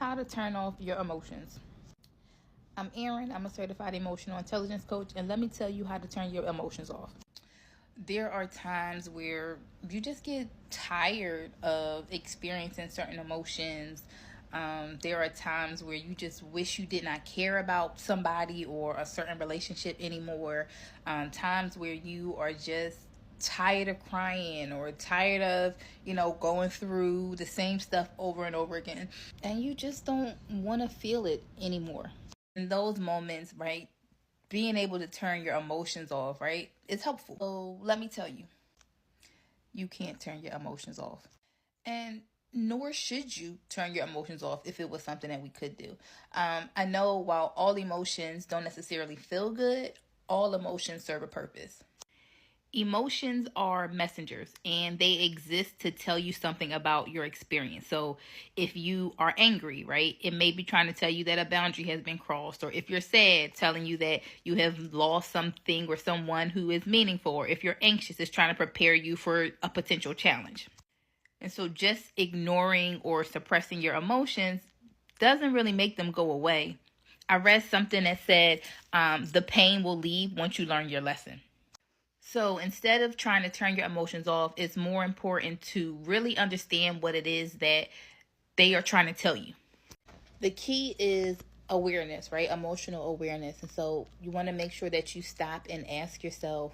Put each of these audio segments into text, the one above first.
How to turn off your emotions. I'm Erin. I'm a certified emotional intelligence coach, and let me tell you how to turn your emotions off. There are times where you just get tired of experiencing certain emotions. There are times where you just wish you did not care about somebody or a certain relationship anymore. Times where you are just tired of crying or tired of, going through the same stuff over and over again. And you just don't want to feel it anymore. In those moments, right, being able to turn your emotions off, right, is helpful. So let me tell you, you can't turn your emotions off. And nor should you turn your emotions off if it was something that we could do. I know while all emotions don't necessarily feel good, all emotions serve a purpose. Emotions are messengers and they exist to tell you something about your experience. So if you are angry, right, it may be trying to tell you that a boundary has been crossed. Or if you're sad, telling you that you have lost something or someone who is meaningful. Or if you're anxious, it's trying to prepare you for a potential challenge. And so just ignoring or suppressing your emotions doesn't really make them go away. I read something that said the pain will leave once you learn your lesson. So instead of trying to turn your emotions off, it's more important to really understand what it is that they are trying to tell you. The key is awareness, right? Emotional awareness. And so you want to make sure that you stop and ask yourself,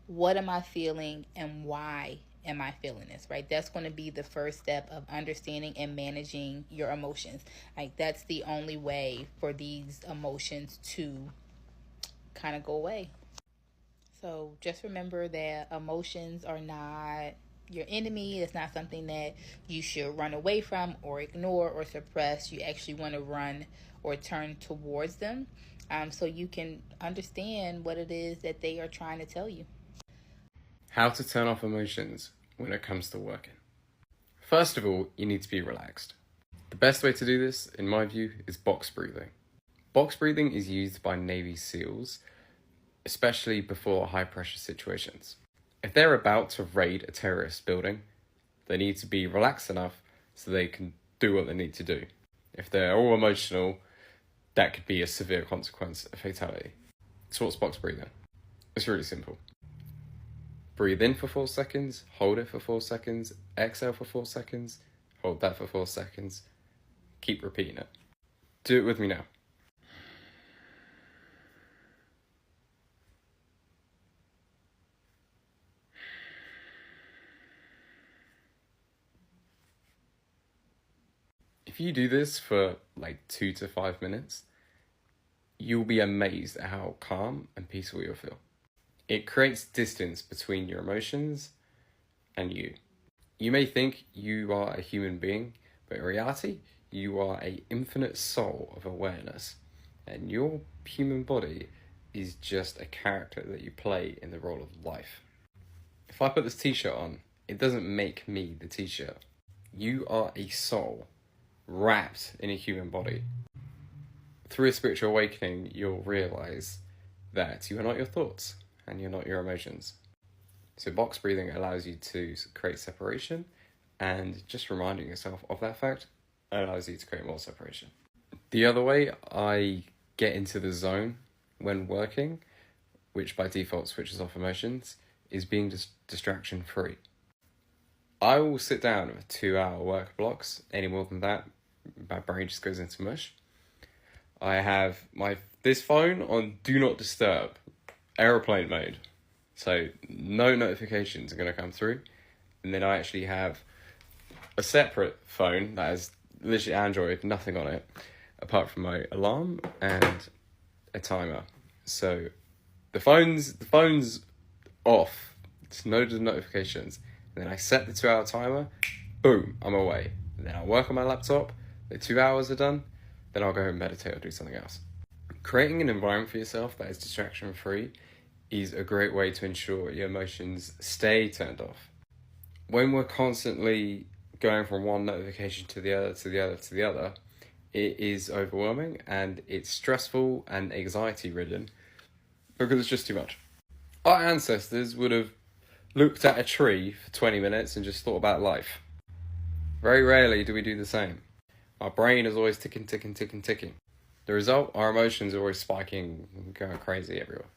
what am I feeling and why am I feeling this, right? That's going to be the first step of understanding and managing your emotions. Like that's the only way for these emotions to kind of go away. So just remember that emotions are not your enemy. It's not something that you should run away from or ignore or suppress. You actually want to run or turn towards them, so you can understand what it is that they are trying to tell you. How to turn off emotions when it comes to working. First of all, you need to be relaxed. The best way to do this, in my view, is box breathing. Box breathing is used by Navy SEALs, especially before high pressure situations. If they're about to raid a terrorist building, they need to be relaxed enough so they can do what they need to do. If they're all emotional, that could be a severe consequence, a fatality. So what's box breathing? It's really simple. Breathe in for 4 seconds, hold it for 4 seconds, exhale for 4 seconds, hold that for 4 seconds. Keep repeating it. Do it with me now. If you do this for like 2 to 5 minutes, you'll be amazed at how calm and peaceful you'll feel. It creates distance between your emotions and you. You may think you are a human being, but in reality, you are an infinite soul of awareness, and your human body is just a character that you play in the role of life. If I put this t-shirt on, it doesn't make me the t-shirt. You are a soul wrapped in a human body. Through a spiritual awakening, you'll realize that you are not your thoughts and you're not your emotions. So box breathing allows you to create separation, and just reminding yourself of that fact allows you to create more separation. The other way I get into the zone when working, which by default switches off emotions, is being distraction free. I will sit down with 2-hour work blocks. Any more than that, my brain just goes into mush. I have this phone on do not disturb, aeroplane mode. So no notifications are going to come through. And then I actually have a separate phone that has literally Android, nothing on it, apart from my alarm and a timer. So the phone's off. It's no notifications. And then I set the 2-hour timer. Boom, I'm away. And then I'll work on my laptop. The 2 hours are done. Then I'll go and meditate or do something else. Creating an environment for yourself that is distraction free is a great way to ensure your emotions stay turned off. When we're constantly going from one notification to the other, to the other, to the other, it is overwhelming and it's stressful and anxiety ridden because it's just too much. Our ancestors would have looked at a tree for 20 minutes and just thought about life. Very rarely do we do the same. Our brain is always ticking, ticking, ticking, ticking. The result, our emotions are always spiking and going crazy everywhere.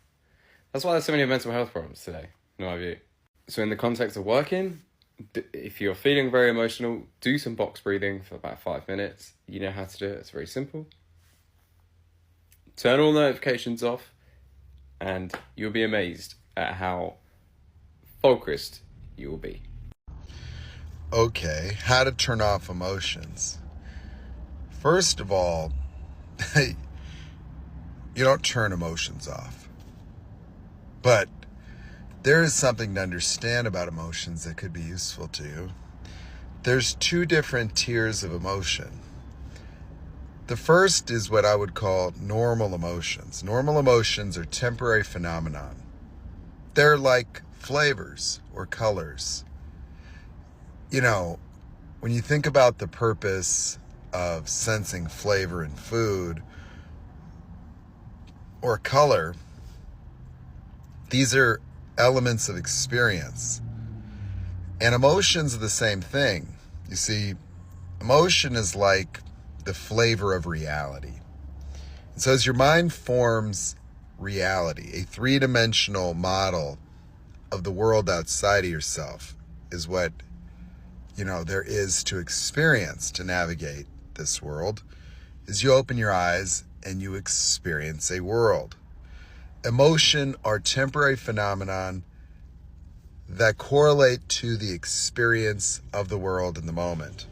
That's why there's so many mental health problems today, in my view. So in the context of working, if you're feeling very emotional, do some box breathing for about 5 minutes. You know how to do it. It's very simple. Turn all notifications off, and you'll be amazed at how focused you will be. Okay, how to turn off emotions. First of all, you don't turn emotions off. But there is something to understand about emotions that could be useful to you. There's 2 different tiers of emotion. The first is what I would call normal emotions. Normal emotions are temporary phenomenon. They're like flavors or colors. You know, when you think about the purpose of sensing flavor in food or color, these are elements of experience. And emotions are the same thing. You see, emotion is like the flavor of reality. And so as your mind forms reality, a 3-dimensional model of the world outside of yourself is what, there is to experience, to navigate this world, is you open your eyes and you experience a world. Emotion are temporary phenomenon that correlate to the experience of the world in the moment.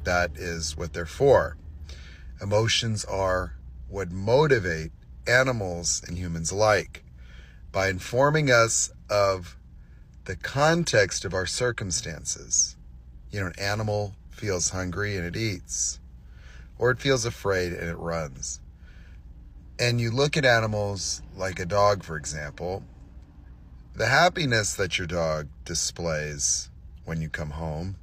That is what they're for. Emotions are what motivate animals and humans alike by informing us of the context of our circumstances. An animal feels hungry and it eats, or it feels afraid and it runs. And you look at animals like a dog, for example, the happiness that your dog displays when you come home,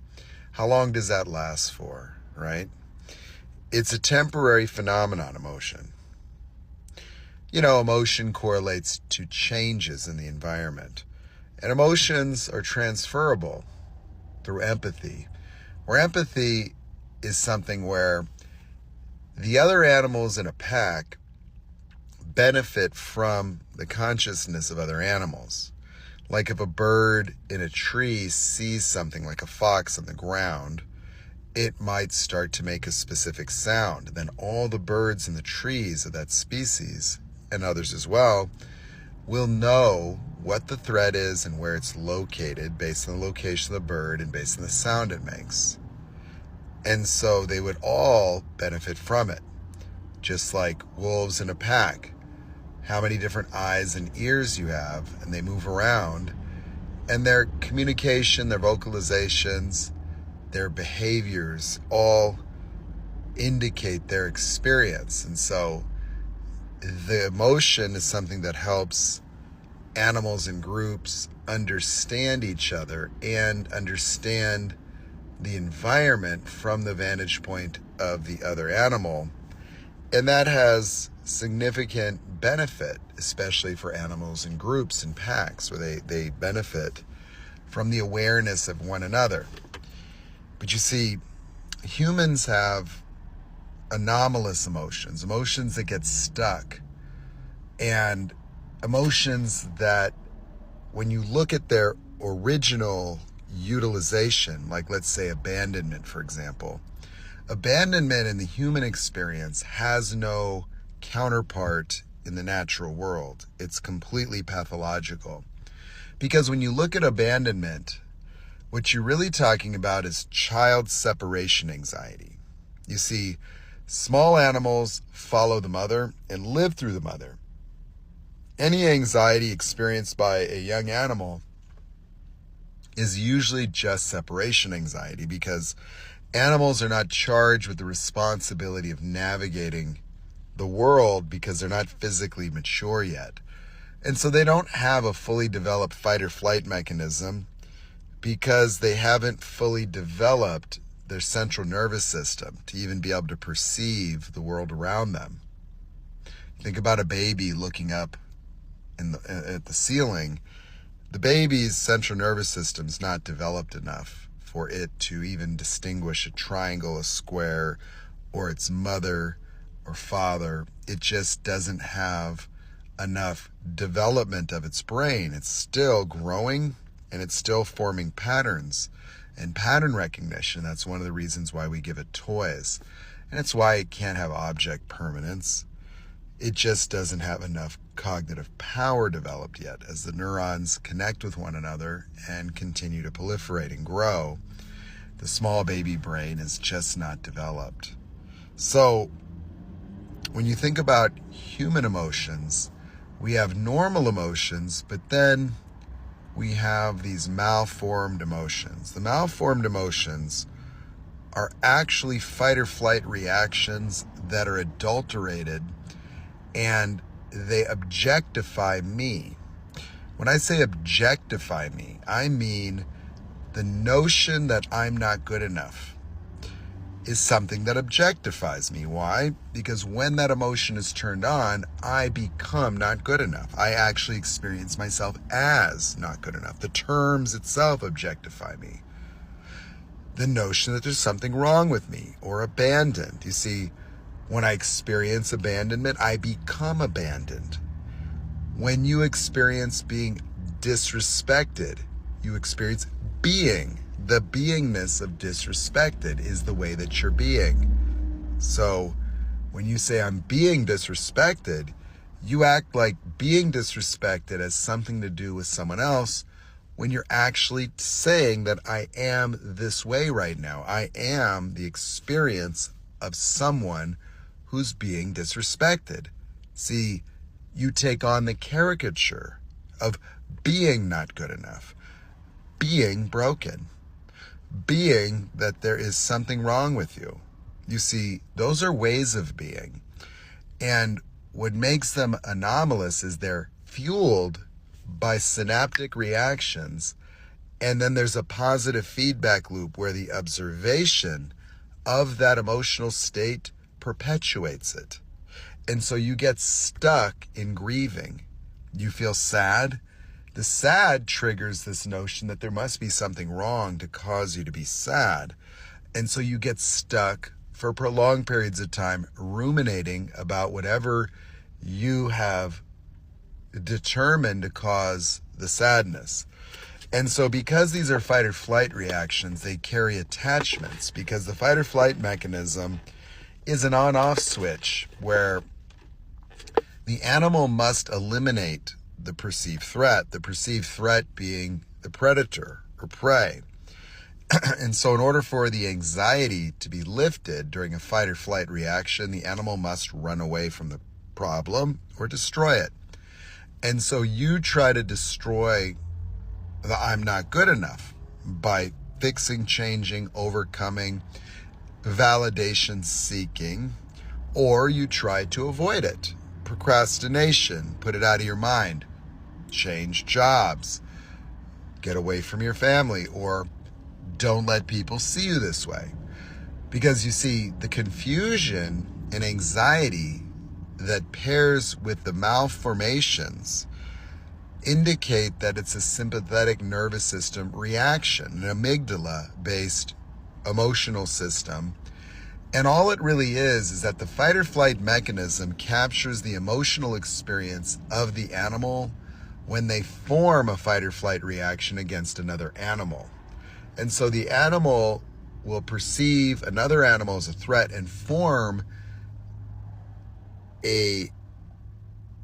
how long does that last for, right? It's a temporary phenomenon, emotion. Emotion correlates to changes in the environment. And emotions are transferable through empathy. Where empathy is something where the other animals in a pack benefit from the consciousness of other animals. Like if a bird in a tree sees something like a fox on the ground, it might start to make a specific sound. Then all the birds in the trees of that species, and others as well, will know what the threat is and where it's located based on the location of the bird and based on the sound it makes. And so they would all benefit from it. Just like wolves in a pack. How many different eyes and ears you have, and they move around, and their communication, their vocalizations, their behaviors all indicate their experience. And so the emotion is something that helps animals and groups understand each other and understand the environment from the vantage point of the other animal. And that has significant benefit, especially for animals in groups and packs, where they benefit from the awareness of one another. But you see, humans have anomalous emotions that get stuck, and emotions that, when you look at their original utilization, like let's say abandonment, for example, abandonment in the human experience has no counterpart in the natural world. It's completely pathological. Because when you look at abandonment, what you're really talking about is child separation anxiety. You see, small animals follow the mother and live through the mother. Any anxiety experienced by a young animal is usually just separation anxiety, because animals are not charged with the responsibility of navigating the world because they're not physically mature yet. And so they don't have a fully developed fight or flight mechanism because they haven't fully developed their central nervous system to even be able to perceive the world around them. Think about a baby looking up at the ceiling. The baby's central nervous system is not developed enough for it to even distinguish a triangle, a square, or its mother or father. It just doesn't have enough development of its brain. It's still growing and it's still forming patterns and pattern recognition. That's one of the reasons why we give it toys. And it's why it can't have object permanence. It just doesn't have enough cognitive power developed yet. As the neurons connect with one another and continue to proliferate and grow, the small baby brain is just not developed. So when you think about human emotions, we have normal emotions, but then we have these malformed emotions. The malformed emotions are actually fight or flight reactions that are adulterated, and they objectify me. When I say objectify me, I mean the notion that I'm not good enough is something that objectifies me. Why? Because when that emotion is turned on, I become not good enough. I actually experience myself as not good enough. The terms itself objectify me. The notion that there's something wrong with me or abandoned. You see, when I experience abandonment, I become abandoned. When you experience being disrespected, you experience being. The beingness of disrespected is the way that you're being. So when you say I'm being disrespected, you act like being disrespected has something to do with someone else, when you're actually saying that I am this way right now. I am the experience of someone who's being disrespected. See, you take on the caricature of being not good enough, being broken, being that there is something wrong with you. You see, those are ways of being. And what makes them anomalous is they're fueled by synaptic reactions. And then there's a positive feedback loop where the observation of that emotional state perpetuates it. And so you get stuck in grieving. You feel sad. The sad triggers this notion that there must be something wrong to cause you to be sad. And so you get stuck for prolonged periods of time ruminating about whatever you have determined to cause the sadness. And so because these are fight or flight reactions, they carry attachments, because the fight or flight mechanism is an on-off switch where the animal must eliminate the perceived threat being the predator or prey. And so in order for the anxiety to be lifted during a fight or flight reaction, the animal must run away from the problem or destroy it. And so you try to destroy the I'm not good enough by fixing, changing, overcoming, validation seeking, or you try to avoid it. Procrastination, put it out of your mind. Change jobs, get away from your family, or don't let people see you this way. Because you see, the confusion and anxiety that pairs with the malformations indicate that it's a sympathetic nervous system reaction, an amygdala-based emotional system. And all it really is that the fight or flight mechanism captures the emotional experience of the animal when they form a fight or flight reaction against another animal. And so the animal will perceive another animal as a threat and form a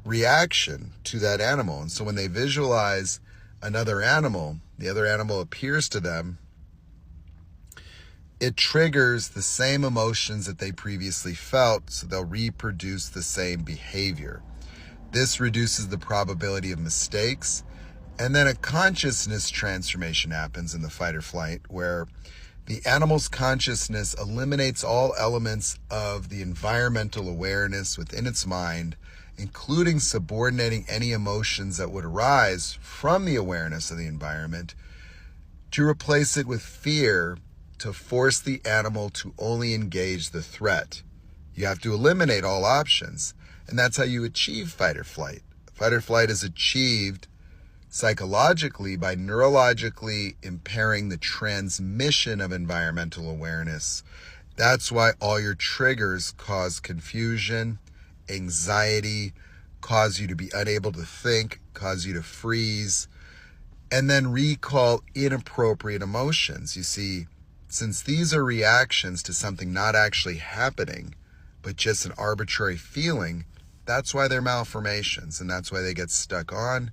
reaction to that animal. And so when they visualize another animal, the other animal appears to them, it triggers the same emotions that they previously felt, so they'll reproduce the same behavior. This reduces the probability of mistakes. And then a consciousness transformation happens in the fight or flight, where the animal's consciousness eliminates all elements of the environmental awareness within its mind, including subordinating any emotions that would arise from the awareness of the environment, to replace it with fear, to force the animal to only engage the threat. You have to eliminate all options, and that's how you achieve fight or flight. Fight or flight is achieved psychologically by neurologically impairing the transmission of environmental awareness. That's why all your triggers cause confusion, anxiety, cause you to be unable to think, cause you to freeze, and then recall inappropriate emotions. You see, since these are reactions to something not actually happening, but just an arbitrary feeling, that's why they're malformations, and that's why they get stuck on,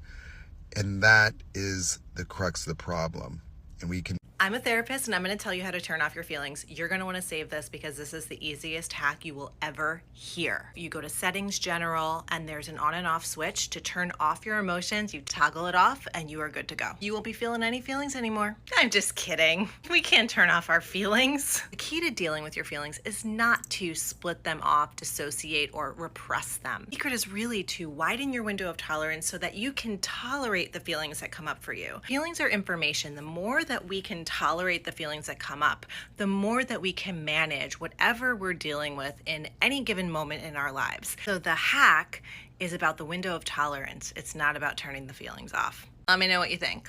and that is the crux of the problem. And we can I'm a therapist, and I'm going to tell you how to turn off your feelings. You're going to want to save this because this is the easiest hack you will ever hear. You go to Settings, General, and there's an on and off switch to turn off your emotions. You toggle it off, and you are good to go. You won't be feeling any feelings anymore. I'm just kidding. We can't turn off our feelings. The key to dealing with your feelings is not to split them off, dissociate, or repress them. The secret is really to widen your window of tolerance so that you can tolerate the feelings that come up for you. Feelings are information. The more that we can tolerate the feelings that come up, the more that we can manage whatever we're dealing with in any given moment in our lives. So the hack is about the window of tolerance. It's not about turning the feelings off. Let me know what you think.